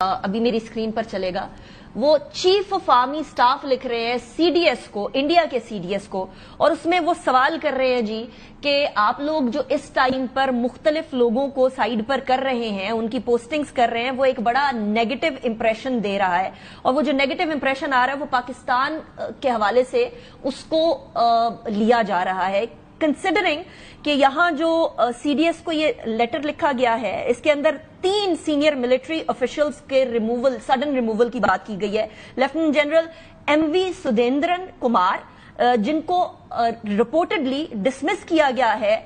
ابھی میری اسکرین پر چلے گا، وہ چیف آف آرمی سٹاف لکھ رہے ہیں سی ڈی ایس کو، انڈیا کے سی ڈی ایس کو، اور اس میں وہ سوال کر رہے ہیں جی کہ آپ لوگ جو اس ٹائم پر مختلف لوگوں کو سائیڈ پر کر رہے ہیں، ان کی پوسٹنگز کر رہے ہیں، وہ ایک بڑا نیگیٹو امپریشن دے رہا ہے، اور وہ جو نیگیٹو امپریشن آ رہا ہے وہ پاکستان کے حوالے سے اس کو لیا جا رہا ہے، کنسیڈرنگ کہ یہاں جو سی ڈی ایس کو یہ لیٹر لکھا گیا ہے اس کے اندر 3 سینئر ملٹری آفیشلز کے ریموول، سڈن ریموول کی بات کی گئی ہے۔ لیفٹیننٹ جنرل ایم وی سدھیندرن کمار جن کو رپورٹڈلی ڈسمس کیا گیا ہے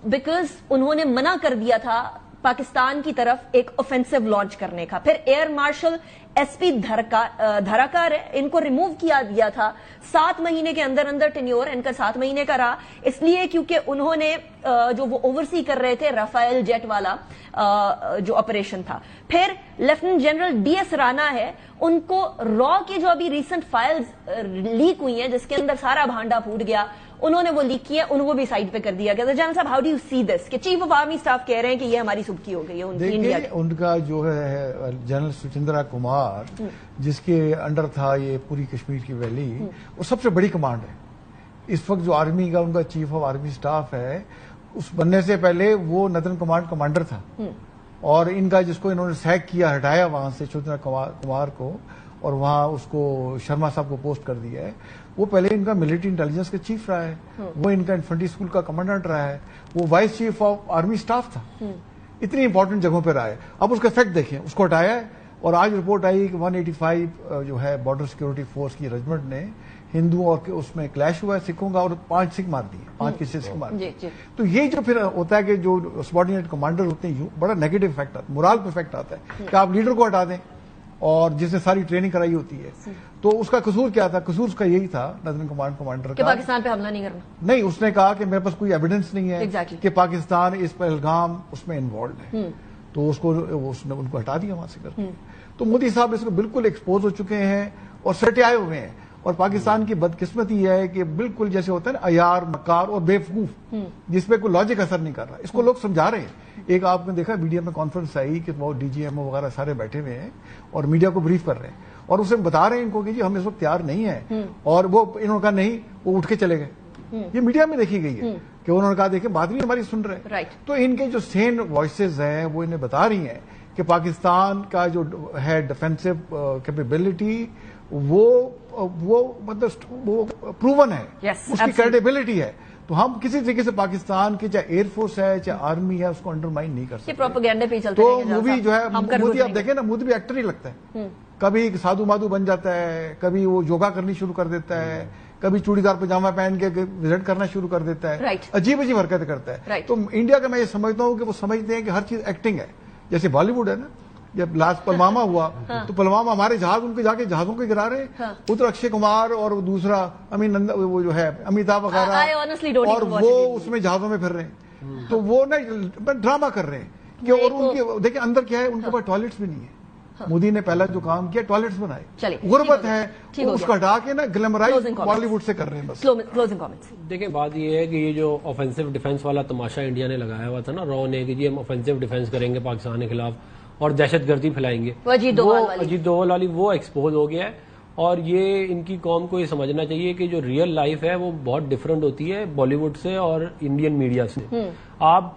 بیکاز انہوں نے منع کر دیا تھا پاکستان کی طرف ایک اوفینسو لانچ کرنے کا۔ پھر ایئر مارشل ایس پی دھراکار ہے، ان کو ریموو کیا دیا تھا 7 مہینے کے اندر اندر، ٹینیور ان کا 7 مہینے کا رہا، اس لیے کیونکہ انہوں نے جو وہ اوورسی کر رہے تھے رافائل جیٹ والا جو آپریشن تھا۔ پھر lieutenant general D S Rana ہے، ان کو را کی جو ابھی ریسنٹ فائلز لیک ہوئی ہیں جس کے اندر سارا بھانڈا پھوٹ گیا، انہوں نے وہ لیک کیا، ان کو بھی سائڈ پہ کر دیا گیا۔ جنرل صاحب، ہاؤ ڈو یو سی دس کہ چیف آف آرمی اسٹاف کہہ رہے ہیں کہ یہ ہماری سبکی ہو گئی ہے انڈیا کی؟ ان کا جو ہے جنرل سچندرا کمار جس کے انڈر تھا یہ پوری کشمیر کی ویلی، وہ سب سے بڑی کمانڈ ہے اس وقت جو آرمی کا، ان کا چیف آف آرمی اسٹاف ہے، اس بننے سے پہلے وہ نردرن کمانڈ کمانڈر تھا، اور ان کا جس کو انہوں نے سیک کیا، ہٹایا وہاں سے چندرا کمار کو، اور وہاں اس کو شرما صاحب کو پوسٹ کر دیا ہے، وہ پہلے ان کا ملٹری انٹیلیجنس کا چیف رہا ہے، وہ ان کا انفنٹری اسکول کا کمانڈنٹ رہا ہے، وہ vice chief of army staff تھا، اتنی امپورٹنٹ جگہوں پہ رہا ہے۔ اب اس کا افیکٹ دیکھیں، اس کو ہٹایا ہے، اور آج رپورٹ آئی کہ 185 جو ہے بارڈر سیکورٹی فورس کی رجمنٹ نے ہندوؤں اور اس میں کلیش ہوا ہے سکھوں کا، اور 5 سکھ مار دیے، 5 کے 6 سکھ مار دیے۔ تو یہ جو پھر ہوتا ہے کہ جو سبارڈینیٹ کمانڈر ہوتے ہیں، بڑا نیگیٹو افیکٹ آتا ہے، مورال پہ افیکٹ آتا ہے کہ آپ لیڈر کو ہٹا دیں، اور جس نے ساری ٹریننگ کرائی ہوتی ہے۔ تو اس کا قصور کیا تھا؟ قصور اس کا یہی تھا نردرن کمانڈ کمانڈر کا، کہ پاکستان پہ حملہ نہیں کرنا۔ نہیں، اس نے کہا کہ میرے پاس کوئی ایویڈنس نہیں ہے کہ پاکستان اس پہلگام اس میں انوالوڈ ہے، تو اس کو ان کو ہٹا دیا وہاں سے کر۔ تو مودی صاحب اس کو بالکل ایکسپوز ہو چکے ہیں اور سٹیائے ہوئے ہیں، اور پاکستان کی بدقسمتی ہے کہ بالکل جیسے ہوتا ہے نا عیار، مکار اور بیوقوف، جس پہ کوئی لاجک اثر نہیں کر رہا، اس کو لوگ سمجھا رہے ہیں۔ ایک آپ نے دیکھا میڈیا میں کانفرنس آئی کہ وہ ڈی جی ایم او وغیرہ سارے بیٹھے ہوئے ہیں اور میڈیا کو بریف کر رہے ہیں، اور اسے بتا رہے ہیں ان کو کہ جی ہم اس وقت تیار نہیں ہیں، اور وہ انہوں نے کہا نہیں، وہ اٹھ کے چلے گئے۔ یہ میڈیا میں دیکھی گئی ہے کہ انہوں نے کہا دیکھیں بات بھی ہماری سن رہے ہیں۔ تو ان کے جو سین وائسز ہیں وہ انہیں بتا رہی ہیں کہ پاکستان کا جو ہے ڈیفینسو کیپیبلٹی وہ مطلب وہ پروون ہے، اس کی کریڈیبلٹی ہے، تو ہم کسی طریقے سے پاکستان کی چاہے ایئر فورس ہے چاہے آرمی ہے اس کو انڈرمائن نہیں کر سکتے۔ یہ پروپیگنڈے پہ چلتے تو مووی جو ہے مودی، آپ دیکھیں نا، مودی بھی ایکٹر ہی لگتا ہے، کبھی سادھو مادھو بن جاتا ہے، کبھی وہ یوگا کرنی شروع کر دیتا ہے، کبھی چوڑی دار پاجامہ پہن کے وزٹ کرنا شروع کر دیتا ہے، عجیب عجیب حرکتیں کرتا ہے۔ تو انڈیا کا میں یہ سمجھتا ہوں کہ وہ سمجھتے ہیں کہ ہر چیز ایکٹنگ ہے، جیسے بالی ووڈ ہے نا، جب لاسٹ پلوامہ ہوا تو پلوامہ ہمارے جہاز ان کے جا کے جہازوں کے گرا رہے، ادھر اکشے کمار اور دوسرا وہ جو ہے امیتابھ وغیرہ، اور وہ اس میں جہازوں میں پھر رہے ہیں، تو وہ نا ڈرامہ کر رہے ہیں کہ، اور ان کے دیکھیں اندر کیا ہے، ان کے پاس ٹوائلٹس بھی نہیں ہے۔ مودی نے پہلا جو کام کیا ٹوائلٹس بنائے، غربت ہے اس کو ہٹا کے نا گلیمرائز بالی ووڈ سے کر رہے ہیں بس۔ Closing comments. دیکھیں بات یہ ہے کہ یہ جو آفینسو ڈیفنس والا تماشا انڈیا نے لگایا ہوا تھا نا، رو نے، کہ جی ہم آفینسو ڈیفنس کریں گے پاکستان کے خلاف اور دہشت گردی پھیلائیں گے، وہ اجیت دوول والی وہ ایکسپوز ہو گیا ہے۔ اور یہ ان کی قوم کو یہ سمجھنا چاہیے کہ جو ریئل لائف ہے وہ بہت ڈفرنٹ ہوتی ہے بالی ووڈ سے اور انڈین میڈیا سے۔ آپ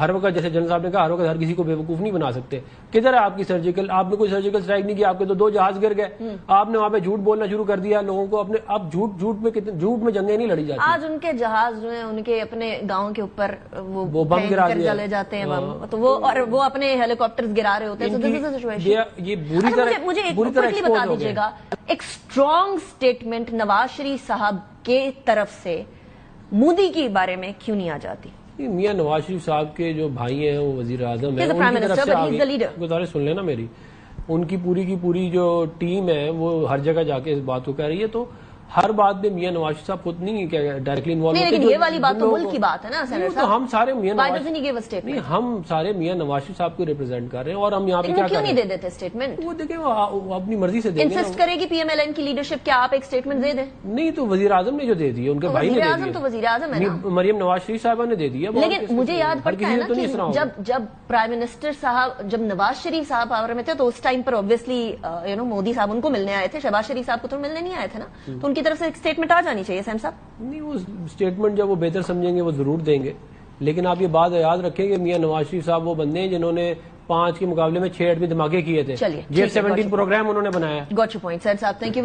ہر وقت، جیسے جنرل صاحب نے کہا، ہر وقت ہر کسی کو بیوقوف نہیں بنا سکتے۔ کدھر ہے آپ کی سرجیکل؟ آپ نے کوئی سرجیکل اسٹرائک نہیں کیا، آپ کے تو 2 جہاز گر گئے، آپ نے وہاں پہ جھوٹ بولنا شروع کر دیا لوگوں کو اپنے۔ اب جھوٹ میں جنگیں نہیں لڑی جاتی۔ آج ان کے جہاز جو ہیں ان کے اپنے گاؤں کے اوپر وہ بم گرا چلے جاتے ہیں، تو وہ اپنے ہیلی کاپٹرز گرا رہے ہوتے ہیں۔ یہ بری طرح مجھے ایک بتا دیجیے گا، ایک اسٹرانگ اسٹیٹمنٹ نواز شریف صاحب کے طرف سے مودی کے بارے میں کیوں نہیں آ جاتی؟ میاں نواز شریف صاحب کے جو بھائی ہیں وہ وزیر اعظم ہیں، گزارش سن لینا میری، ان کی پوری جو ٹیم ہے وہ ہر جگہ جا کے اس بات کو کہہ رہی ہے۔ تو ہر بات میں میاں نواز شریف صاحب خود نہیں ڈائریکٹلی انوالو ہوتے. لیکن یہ والی بات تو ملک کی بات ہے نا سینیٹر صاحب. ہم سارے میاں ہم سارے میاں نواز شریف صاحب کو ریپرزینٹ کر رہے ہیں, اور ہم یہاں پہ کیا کیوں نہیں دے دیتے اسٹیٹمنٹ؟ وہ دیکھیں وہ اپنی مرضی سے دیں گے. انسسٹ کرے گی پی ایم ایل این کی لیڈرشپ کیا آپ ایک اسٹیٹمنٹ دے دیں؟ نہیں تو وزیر اعظم نے جو دے دی, ان کے بھائی نے دے دی. تو وزیر اعظم ہے نا, مریم نواز شریف صاحبہ نے دے دیا. لیکن مجھے یاد پڑتا ہے نا کہ جب پرائم منسٹر صاحب, جب نواز شریف صاحب پاور میں تھے تو اس ٹائم پر obviously مودی صاحب ان کو ملنے آئے تھے, شہباز شریف صاحب کو تو ملنے نہیں آئے تھے نا, تو ان کی طرف سے ایک اسٹیٹمنٹ آ جانی چاہیے. سیم صاحب نہیں, وہ اسٹیٹمنٹ جب وہ بہتر سمجھیں گے وہ ضرور دیں گے, لیکن آپ یہ بات یاد رکھیں کہ میاں نواز شریف صاحب وہ بندے ہیں جنہوں نے 5 کے مقابلے میں 6 ایٹمی دھماکے کیے تھے. چلیے J17 پروگرام انہوں نے بنایا. گاٹ یور پوائنٹ سر صاحب, تھینک یو.